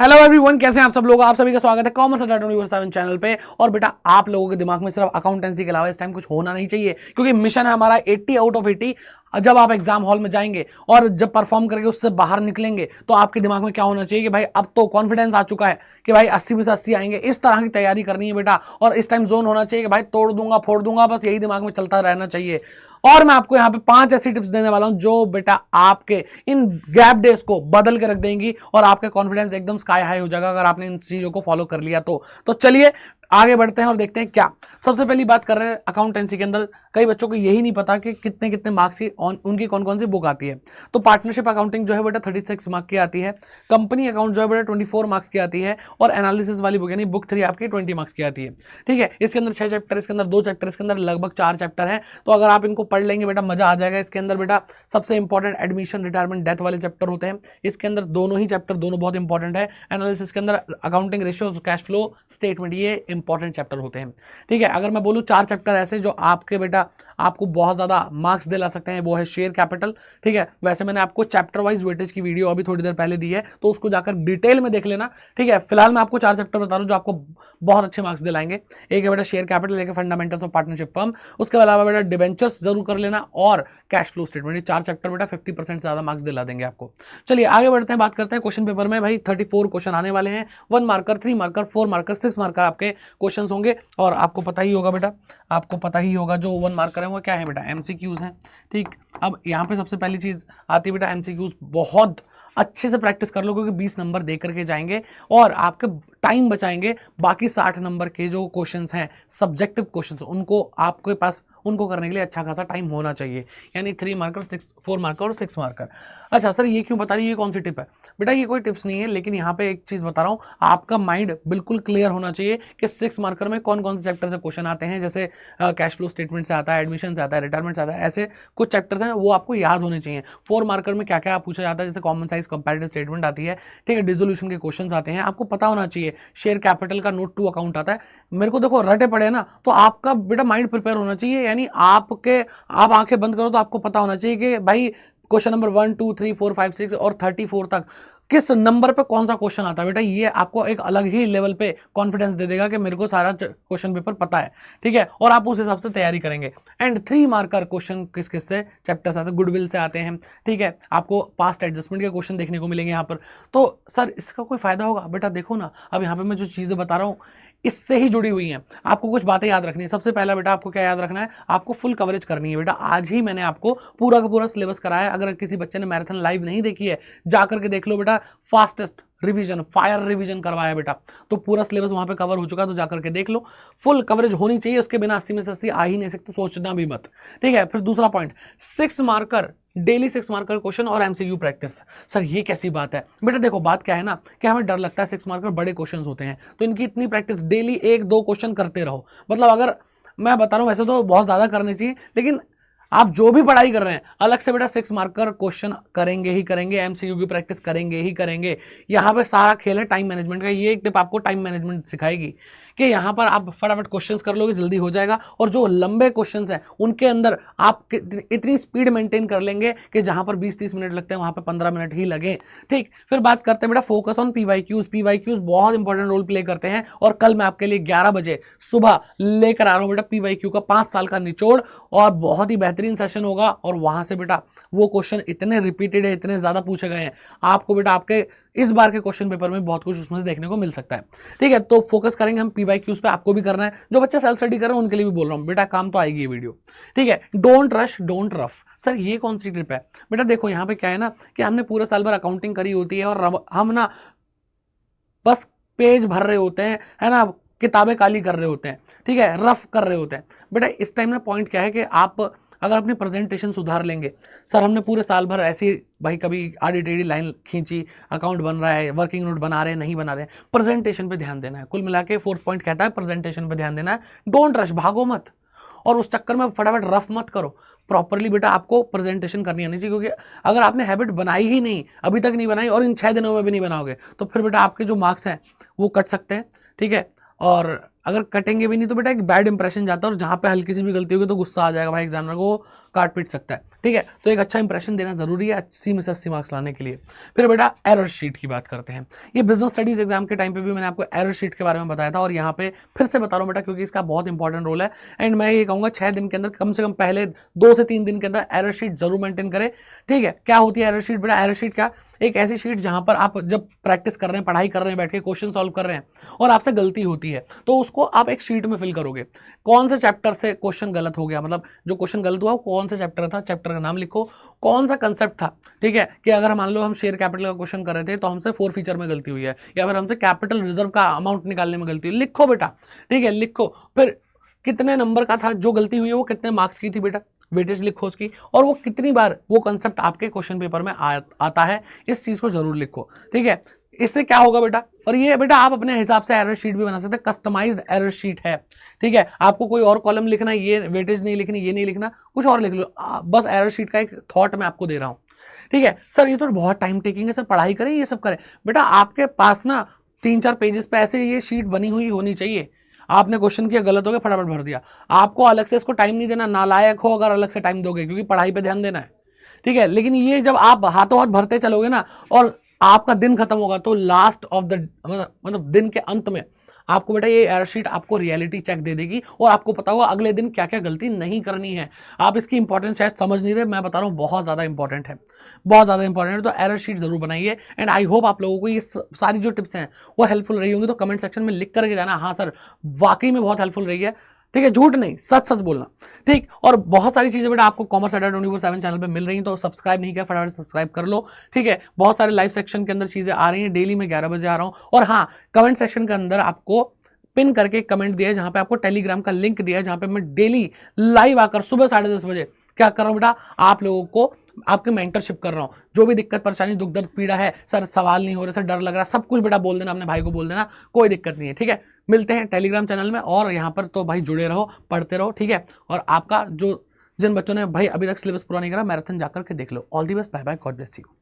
Hello everyone, कैसे हैं आप सब लोग। आप सभी का स्वागत है कॉमर्स अड्डा 24/7 चैनल पे। और बेटा आप लोगों के दिमाग में सिर्फ अकाउंटेंसी के अलावा इस टाइम कुछ होना नहीं चाहिए, क्योंकि मिशन है हमारा 80 आउट ऑफ 80। जब आप एग्जाम हॉल में जाएंगे और जब परफॉर्म करके उससे बाहर निकलेंगे तो आपके दिमाग में क्या होना चाहिए कि भाई अब तो कॉन्फिडेंस आ चुका है कि भाई 80 में से 80 आएंगे। इस तरह की तैयारी करनी है बेटा। और इस टाइम जोन होना चाहिए कि भाई तोड़ दूंगा फोड़ दूंगा, बस यही दिमाग में चलता रहना चाहिए। और मैं आपको यहाँ पे 5 ऐसी टिप्स देने वाला हूं जो बेटा आपके इन गैप डेज को बदल के रख देंगी और आपका कॉन्फिडेंस एकदम स्काई हाई हो जाएगा अगर आपने इन चीजों को फॉलो कर लिया तो चलिए आगे बढ़ते हैं और देखते हैं क्या। सबसे पहली बात कर रहे हैं अकाउंटेंसी के अंदर कई बच्चों को यही नहीं पता कि कितने कितने मार्क्स की उनकी कौन कौन सी बुक आती है। तो पार्टनरशिप अकाउंटिंग जो है बेटा 36 मार्क्स की आती है, कंपनी अकाउंट जो है बेटा 24 मार्क्स की आती है, और एनालिसिस वाली बुक यानी बुक 3 आपकी 20 मार्क्स की आती है। ठीक है, इसके अंदर 6 चैप्टर, इसके अंदर 2 चैप्टर, इसके अंदर लगभग 4 चैप्टर हैं। तो अगर आप इनको पढ़ लेंगे बेटा मजा आ जाएगा। इसके अंदर बेटा सबसे इंपॉर्टेंट एडमिशन, रिटायरमेंट, डेथ वाले चैप्टर होते हैं। इसके अंदर दोनों ही चैप्टर दोनों बहुत इंपॉर्टेंट है। एनालिसिस के अंदर accounting ratios, cash flow statement, ये इंपॉर्टेंट चैप्टर होते हैं। ठीक है, अगर मैं बोलूं 4 चैप्टर ऐसे जो आपके बेटा आपको बहुत ज्यादा मार्क्स दिला सकते हैं, वो है शेयर कैपिटल। ठीक है, वैसे मैंने आपको चैप्टर वाइज वेटेज की वीडियो अभी थोड़ी देर पहले दी है, तो उसको जाकर डिटेल में देख लेना। ठीक है, फिलहाल मैं आपको 4 चैप्टर बता रहा हूं जो आपको बहुत अच्छे मार्क्स दिलाएंगे। एक है बेटा शेयर कैपिटल, एक है फंडामेंटल्स ऑफ पार्टनरशिप फर्म, उसके अलावा बेटा डिबेंचर्स जरूर कर लेना, और कैश फ्लो स्टेटमेंट। ये 4 चैप्टर बेटा 50% से ज्यादा मार्क्स दिला देंगे आपको। चलिए आगे बढ़ते हैं, बात करते हैं क्वेश्चन पेपर में। भाई 34 क्वेश्चन आने वाले हैं। 1 मार्कर, 3 मार्कर, 4 मार्कर, 6 मार्कर आपके क्वेश्चन होंगे। और आपको पता ही होगा बेटा, आपको पता ही होगा जो 1 मार्कर है वो क्या है बेटा, एमसीक्यूज हैं। ठीक, अब यहाँ पे सबसे पहली चीज आती है बेटा एमसीक्यूज। बहुत अच्छे से प्रैक्टिस कर लो, क्योंकि 20 नंबर दे करके जाएंगे और आपके टाइम बचाएंगे। बाकी 60 नंबर के जो क्वेश्चंस हैं, सब्जेक्टिव क्वेश्चंस, उनको आपके पास उनको करने के लिए अच्छा खासा टाइम होना चाहिए। यानी 3 मार्कर, 4 मार्कर और 6 मार्कर। अच्छा सर ये क्यों बता रही है, ये कौन सी टिप है बेटा? ये कोई टिप्स नहीं है, लेकिन यहाँ पे एक चीज बता रहा हूँ, आपका माइंड बिल्कुल क्लियर होना चाहिए कि 6 मार्कर में कौन कौन से चैप्टर से क्वेश्चन आते हैं। जैसे कैश फ्लो स्टेटमेंट से आता है, एडमिशन से आता है, रिटायरमेंट से आता है, ऐसे कुछ चैप्टर्स हैं वो आपको याद होने चाहिए। 4 मार्कर में क्या क्या पूछा जाता है, जैसे कॉमन साइज कंपैरेटिव स्टेटमेंट आती है। ठीक है, डिसोल्यूशन के क्वेश्चंस आते हैं, आपको पता होना चाहिए। शेयर कैपिटल का नोट 2 अकाउंट आता है। मेरे को देखो रटे पड़े ना, तो आपका बेटा माइंड प्रिपेयर होना चाहिए। यानी आप आंखें बंद करो तो आपको पता होना चाहिए कि भाई क्वेश्चन नंबर 1 2 3 4 5 6 और 34 तक किस नंबर पे कौन सा क्वेश्चन आता है। बेटा ये आपको एक अलग ही लेवल पे कॉन्फिडेंस दे देगा कि मेरे को सारा क्वेश्चन पेपर पता है। ठीक है, और आप उस हिसाब से तैयारी करेंगे। एंड 3 मार्कर क्वेश्चन किस किस से चैप्टर से आते हैं, गुडविल से आते हैं। ठीक है, आपको पास्ट एडजस्टमेंट के क्वेश्चन देखने को मिलेंगे यहाँ पर। तो सर इसका कोई फायदा होगा? बेटा देखो ना, अब यहाँ पे मैं जो चीजें बता रहा हूँ इससे ही जुड़ी हुई हैं। आपको कुछ बातें याद रखनी है। सबसे पहला बेटा आपको क्या याद रखना है, आपको फुल कवरेज करनी है। बेटा आज ही मैंने आपको पूरा का पूरा सिलेबस कराया है। अगर किसी बच्चे ने मैराथन लाइव नहीं देखी है, जाकर के देख लो बेटा। फास्टेस्ट रिवीजन, फायर रिवीजन करवाया बेटा, तो पूरा सिलेबस वहां पे कवर हो चुका है, तो जाकर के देख लो। फुल कवरेज होनी चाहिए, उसके बिना 80 में से 80 आ ही नहीं सकते, सोचना भी मत। ठीक है, फिर दूसरा point, 6 marker daily 6 marker question और एमसीक्यू प्रैक्टिस। सर ये कैसी बात है? बेटा देखो बात क्या है ना, कि हमें डर लगता है 6 मार्कर बड़े क्वेश्चंस होते हैं, तो इनकी इतनी प्रैक्टिस डेली 1-2 क्वेश्चन करते रहो। मतलब अगर मैं बता रहा हूं वैसे तो बहुत ज्यादा करने चाहिए, लेकिन आप जो भी पढ़ाई कर रहे हैं अलग से बेटा 6 मार्कर क्वेश्चन करेंगे ही करेंगे, एमसीक्यू की प्रैक्टिस करेंगे ही करेंगे। यहाँ पे सारा खेल है टाइम मैनेजमेंट का। ये एक टिप आपको टाइम मैनेजमेंट सिखाएगी कि यहाँ पर आप फटाफट क्वेश्चंस कर लोगे, जल्दी हो जाएगा। और जो लंबे क्वेश्चंस हैं उनके अंदर आप इतनी स्पीड मेंटेन कर लेंगे कि जहां पर 20-30 मिनट लगते हैं वहां पर 15 मिनट ही लगे। ठीक, फिर बात करते हैं बेटा फोकस ऑन पीवाईक्यूज। पीवाईक्यूज बहुत इंपॉर्टेंट रोल प्ले करते हैं, और कल मैं आपके लिए 11 बजे सुबह लेकर आ रहा हूं बेटा पीवाईक्यू का 5 साल का निचोड़, और बहुत ही बेहतरीन सेशन होगा। और वहां से बेटा वो क्वेश्चन इतने रिपीटेड है, इतने ज्यादा पूछे गए हैं, आपको बेटा आपके इस बार के क्वेश्चन पेपर में बहुत कुछ उसमें से देखने को मिल सकता है। ठीक है, तो फोकस करेंगे हम पीवाईक्यूज पे, आपको भी करना है। जो बच्चे सेल्फ स्टडी कर रहे हैं उनके लिए भी बोल रहा हूं बेटा, काम तो आएगी ये वीडियो। ठीक है, don't rush don't rough. Sir ये कौन सी ट्रिप है? बेटा देखो यहाँ पे क्या है ना, कि हमने पूरे साल भर अकाउंटिंग करी होती है, और हम ना बस पेज भर रहे होते हैं, है ना, किताबें काली कर रहे होते हैं। ठीक है, रफ कर रहे होते हैं। बेटा इस टाइम ना पॉइंट क्या है कि आप अगर अपनी प्रेजेंटेशन सुधार लेंगे। सर हमने पूरे साल भर ऐसी भाई कभी आड़ी टेढ़ी लाइन खींची, अकाउंट बन रहा है, वर्किंग नोट बना रहे हैं, नहीं बना रहे हैं, प्रेजेंटेशन पे ध्यान देना है। कुल मिला के 4th पॉइंट कहता है प्रेजेंटेशन पे ध्यान देना है। डोंट रश, भागो मत, और उस चक्कर में फटाफट रफ मत करो। प्रॉपरली बेटा आपको प्रेजेंटेशन करनी आनी चाहिए, क्योंकि अगर आपने हैबिट बनाई ही नहीं, अभी तक नहीं बनाई, और इन 6 दिनों में भी नहीं बनाओगे, तो फिर बेटा आपके जो मार्क्स हैं वो कट सकते हैं। ठीक है, और अगर कटेंगे भी नहीं तो बेटा एक बैड इंप्रेशन जाता है, और जहाँ पे हल्की सी भी गलती होगी तो गुस्सा आ जाएगा भाई, एग्जामिनर को काट पीट सकता है। ठीक है, तो एक अच्छा इंप्रेशन देना जरूरी है 80 में से 80 मार्क्स लाने के लिए। फिर बेटा एरर शीट की बात करते हैं। ये बिजनेस स्टडीज एग्जाम के टाइम पे भी मैंने आपको एरर शीट के बारे में बताया था, और यहाँ पे फिर से बता रहा हूँ बेटा, क्योंकि इसका बहुत इंपॉर्टेंट रोल है। एंड मैं ये कहूँगा 6 दिन के अंदर, कम से कम पहले 2 से 3 दिन के अंदर एरर शीट जरूर मेंटेन करें। ठीक है, क्या होती है एरर शीट बेटा? एरर शीट क्या, एक ऐसी शीट जहां पर आप जब प्रैक्टिस कर रहे हैं, पढ़ाई कर रहे हैं, बैठ के क्वेश्चन सॉल्व कर रहे हैं और आपसे गलती होती है, तो उसको आप एक शीट में फिल करोगे। कौन से चैप्टर से क्वेश्चन गलत हो गया, मतलब जो क्वेश्चन गलत हुआ वो कौन सा चैप्टर था, चैप्टर का नाम लिखो, कौन सा कंसेप्ट था। ठीक है, कि अगर मान लो हम शेयर कैपिटल का क्वेश्चन कर रहे थे तो हमसे 4 फीचर में गलती हुई है, या फिर हमसे कैपिटल रिजर्व का अमाउंट निकालने में गलती हुई, लिखो बेटा। ठीक है, लिखो। फिर कितने नंबर का था, जो गलती हुई है वो कितने मार्क्स की थी बेटा, वेटेज लिखो उसकी, और वो कितनी बार वो कंसेप्ट आपके क्वेश्चन पेपर में आता है, इस चीज को जरूर लिखो। ठीक है, इससे क्या होगा बेटा, और ये बेटा आप अपने हिसाब से एरर शीट भी बना सकते हैं, कस्टमाइज्ड एरर शीट है। ठीक है, आपको कोई और कॉलम लिखना है, ये वेटेज नहीं लिखनी, ये नहीं लिखना, कुछ और लिख लो, बस एरर शीट का एक थॉट मैं आपको दे रहा हूँ। ठीक है सर, ये तो बहुत टाइम टेकिंग है सर, पढ़ाई करें ये सब करें। बेटा आपके पास ना 3-4 पेजेस पे ऐसे ये शीट बनी हुई होनी चाहिए। आपने क्वेश्चन किया, गलत हो गया, फटाफट भर दिया। आपको अलग से इसको टाइम नहीं देना, नालायक हो अगर अलग से टाइम दोगे, क्योंकि पढ़ाई पे ध्यान देना है। ठीक है, लेकिन ये जब आप हाथों हाथ भरते चलोगे ना और आपका दिन खत्म होगा, तो लास्ट ऑफ द मतलब दिन के अंत में आपको बेटा ये एरर शीट आपको रियलिटी चेक दे देगी, और आपको पता होगा अगले दिन क्या क्या गलती नहीं करनी है। आप इसकी इंपॉर्टेंस शायद समझ नहीं रहे, मैं बता रहा हूँ बहुत ज़्यादा इंपॉर्टेंट है, बहुत ज़्यादा इंपॉर्टेंट है। तो एरर शीट जरूर बनाइए, एंड आई होप आप लोगों को ये सारी जो टिप्स हैं वो हेल्पफुल रही होंगी। तो कमेंट सेक्शन में लिख करके जाना, हाँ सर वाकई में बहुत हेल्पफुल रही है। ठीक है, झूठ नहीं, सच सच बोलना। ठीक, और बहुत सारी चीजें बेटा आपको कॉमर्स अड्डा 24/7 चैनल पे मिल रही हैं, तो सब्सक्राइब नहीं किया फटाफट सब्सक्राइब कर लो। ठीक है, बहुत सारे लाइव सेक्शन के अंदर चीजें आ रही हैं, डेली में 11 बजे आ रहा हूँ। और हाँ, कमेंट सेक्शन के अंदर आपको पिन करके कमेंट दिया है, जहां पे आपको टेलीग्राम का लिंक दिया है, जहां पे मैं डेली लाइव आकर सुबह 10:30 बजे क्या कर रहा हूं बेटा, आप लोगों को आपके मेंटरशिप कर रहा हूं। जो भी दिक्कत परेशानी दुख दर्द पीड़ा है, सर सवाल नहीं हो रहा, सर डर लग रहा, सब कुछ बेटा बोल देना, अपने भाई को बोल देना, कोई दिक्कत नहीं है। ठीक है, मिलते हैं टेलीग्राम चैनल में, और यहाँ पर तो भाई जुड़े रहो, पढ़ते रहो। ठीक है, और आपका जो जिन बच्चों ने भाई अभी तक सिलेबस पूरा नहीं करा, मैराथन जाकर के देख लो। All the best, bye bye, God bless you.